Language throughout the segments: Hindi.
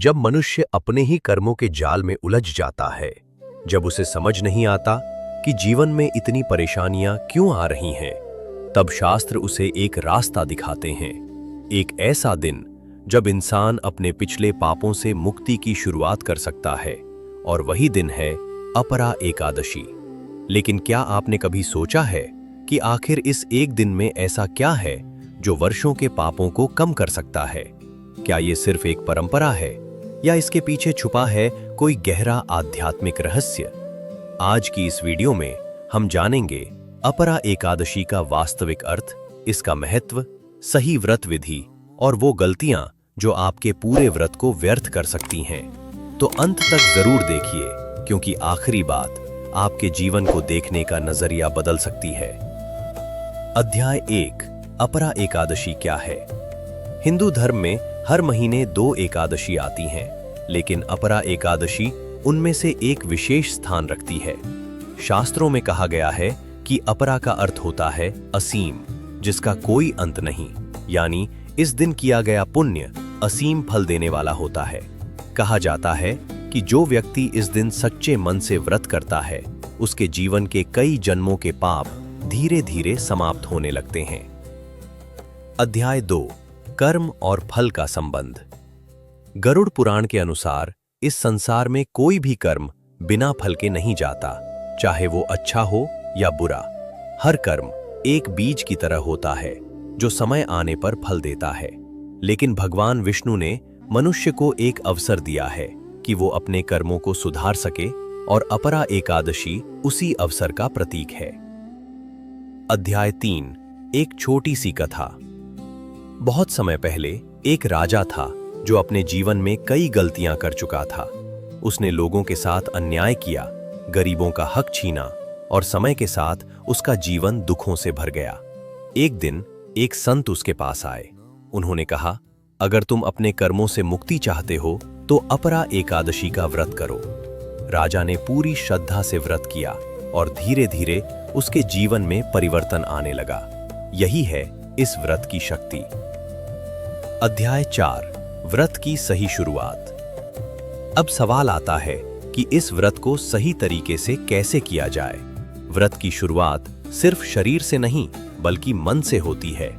जब मनुष्य अपने ही कर्मों के जाल में उलझ जाता है, जब उसे समझ नहीं आता कि जीवन में इतनी परेशानियां क्यों आ रही हैं, तब शास्त्र उसे एक रास्ता दिखाते हैं। एक ऐसा दिन जब इंसान अपने पिछले पापों से मुक्ति की शुरुआत कर सकता है, और वही दिन है अपरा एकादशी। लेकिन क्या आपने कभी सोचा है कि आखिर इस एक दिन में ऐसा क्या है जो वर्षों के पापों को कम कर सकता है? क्या ये सिर्फ एक परंपरा है या इसके पीछे छुपा है कोई गहरा आध्यात्मिक रहस्य? आज की इस वीडियो में हम जानेंगे अपरा एकादशी का वास्तविक अर्थ, इसका महत्व, सही व्रत विधि और वो गलतियां जो आपके पूरे व्रत को व्यर्थ कर सकती हैं। तो अंत तक जरूर देखिए, क्योंकि आखिरी बात आपके जीवन को देखने का नजरिया बदल सकती है। अध्याय 1, अपरा एकादशी क्या है? हिंदू धर्म में हर महीने 2 एकादशी आती हैं, लेकिन अपरा एकादशी उनमें से एक विशेष स्थान रखती है। शास्त्रों में कहा गया है कि अपरा का अर्थ होता है असीम, जिसका कोई अंत नहीं, यानी इस दिन किया गया पुण्य असीम फल देने वाला होता है। कहा जाता है कि जो व्यक्ति इस दिन सच्चे मन से व्रत करता है, उसके जीवन के कई जन्मों के पाप धीरे धीरे समाप्त होने लगते हैं। अध्याय 2, कर्म और फल का संबंध। गरुड़ पुराण के अनुसार इस संसार में कोई भी कर्म बिना फल के नहीं जाता, चाहे वो अच्छा हो या बुरा। हर कर्म एक बीज की तरह होता है जो समय आने पर फल देता है। लेकिन भगवान विष्णु ने मनुष्य को एक अवसर दिया है कि वो अपने कर्मों को सुधार सके, और अपरा एकादशी उसी अवसर का प्रतीक है। अध्याय 3, एक छोटी सी कथा। बहुत समय पहले एक राजा था जो अपने जीवन में कई गलतियां कर चुका था। उसने लोगों के साथ अन्याय किया, गरीबों का हक छीना, और समय के साथ उसका जीवन दुखों से भर गया। एक दिन एक संत उसके पास आए। उन्होंने कहा, अगर तुम अपने कर्मों से मुक्ति चाहते हो तो अपरा एकादशी का व्रत करो। राजा ने पूरी श्रद्धा से व्रत किया और धीरे धीरे उसके जीवन में परिवर्तन आने लगा। यही है इस व्रत की शक्ति। अध्याय 4, व्रत की सही शुरुआत। अब सवाल आता है कि इस व्रत को सही तरीके से कैसे किया जाए। व्रत की शुरुआत सिर्फ शरीर से नहीं, बल्कि मन से होती है।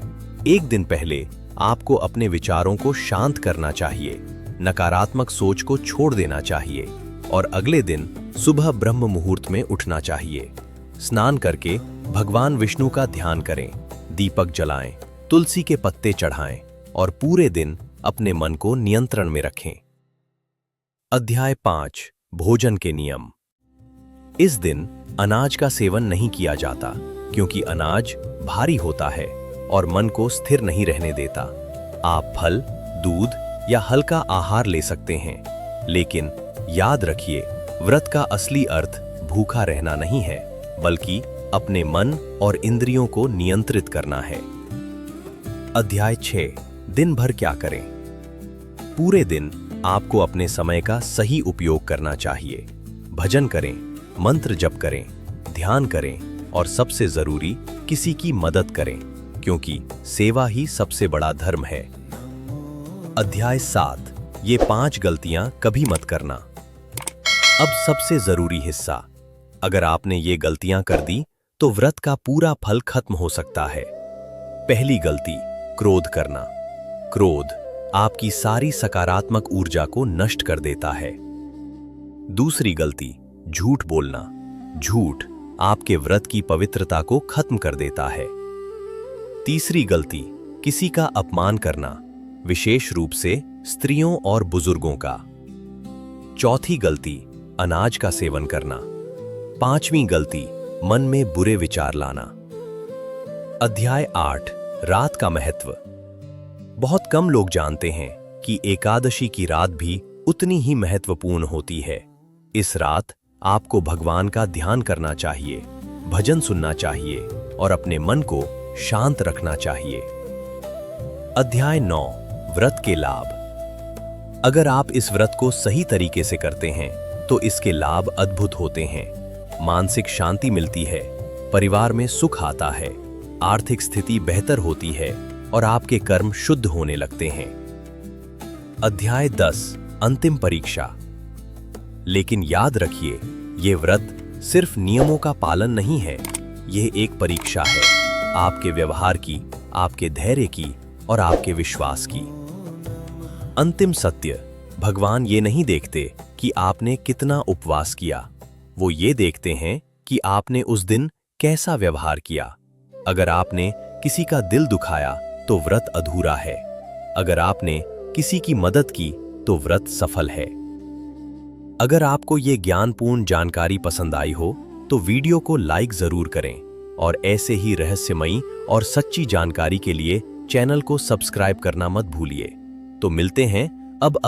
एक दिन पहले आपको अपने विचारों को शांत करना चाहिए, नकारात्मक सोच को छोड़ देना चाहिए, और अगले दिन सुबह ब्रह्म मुहूर्त में उठना चाहिए। स्नान करके भगवान विष्णु का ध्यान करें, दीपक जलाएं, तुलसी के पत्ते चढ़ाएं, और पूरे दिन अपने मन को नियंत्रण में रखें। अध्याय 5, भोजन के नियम। इस दिन अनाज का सेवन नहीं किया जाता, क्योंकि अनाज भारी होता है और मन को स्थिर नहीं रहने देता। आप फल, दूध या हल्का आहार ले सकते हैं, लेकिन याद रखिए, व्रत का असली अर्थ भूखा रहना नहीं है, बल्कि अपने मन और इंद्रियों को नियंत्रित करना है। अध्याय 6, दिन भर क्या करें? पूरे दिन आपको अपने समय का सही उपयोग करना चाहिए। भजन करें, मंत्र जप करें, ध्यान करें, और सबसे जरूरी, किसी की मदद करें, क्योंकि सेवा ही सबसे बड़ा धर्म है। अध्याय 7, ये 5 गलतियां कभी मत करना। अब सबसे जरूरी हिस्सा। अगर आपने ये गलतियां कर दी तो व्रत का पूरा फल खत्म हो सकता है। पहली गलती, क्रोध करना। क्रोध आपकी सारी सकारात्मक ऊर्जा को नष्ट कर देता है। दूसरी गलती, झूठ बोलना। झूठ आपके व्रत की पवित्रता को खत्म कर देता है। तीसरी गलती, किसी का अपमान करना, विशेष रूप से स्त्रियों और बुजुर्गों का। चौथी गलती, अनाज का सेवन करना। पांचवी गलती, मन में बुरे विचार लाना। अध्याय 8, रात का महत्व। बहुत कम लोग जानते हैं कि एकादशी की रात भी उतनी ही महत्वपूर्ण होती है। इस रात आपको भगवान का ध्यान करना चाहिए, भजन सुनना चाहिए, और अपने मन को शांत रखना चाहिए। अध्याय 9, व्रत के लाभ। अगर आप इस व्रत को सही तरीके से करते हैं तो इसके लाभ अद्भुत होते हैं। मानसिक शांति मिलती है, परिवार में सुख आता है, आर्थिक स्थिति बेहतर होती है, और आपके कर्म शुद्ध होने लगते हैं। अध्याय 10, अंतिम परीक्षा। लेकिन याद रखिए, ये व्रत सिर्फ नियमों का पालन नहीं है, यह एक परीक्षा है आपके व्यवहार की, आपके धैर्य की और आपके विश्वास की। अंतिम सत्य, भगवान ये नहीं देखते कि आपने कितना उपवास किया, वो ये देखते हैं कि आपने उस दिन कैसा व्यवहार किया। अगर आपने किसी का दिल दुखाया तो व्रत अधूरा है, अगर आपने किसी की मदद की तो व्रत सफल है। अगर आपको ये ज्ञानपूर्ण जानकारी पसंद आई हो तो वीडियो को लाइक जरूर करें और ऐसे ही रहस्यमयी और सच्ची जानकारी के लिए चैनल को सब्सक्राइब करना मत भूलिए। तो मिलते हैं अब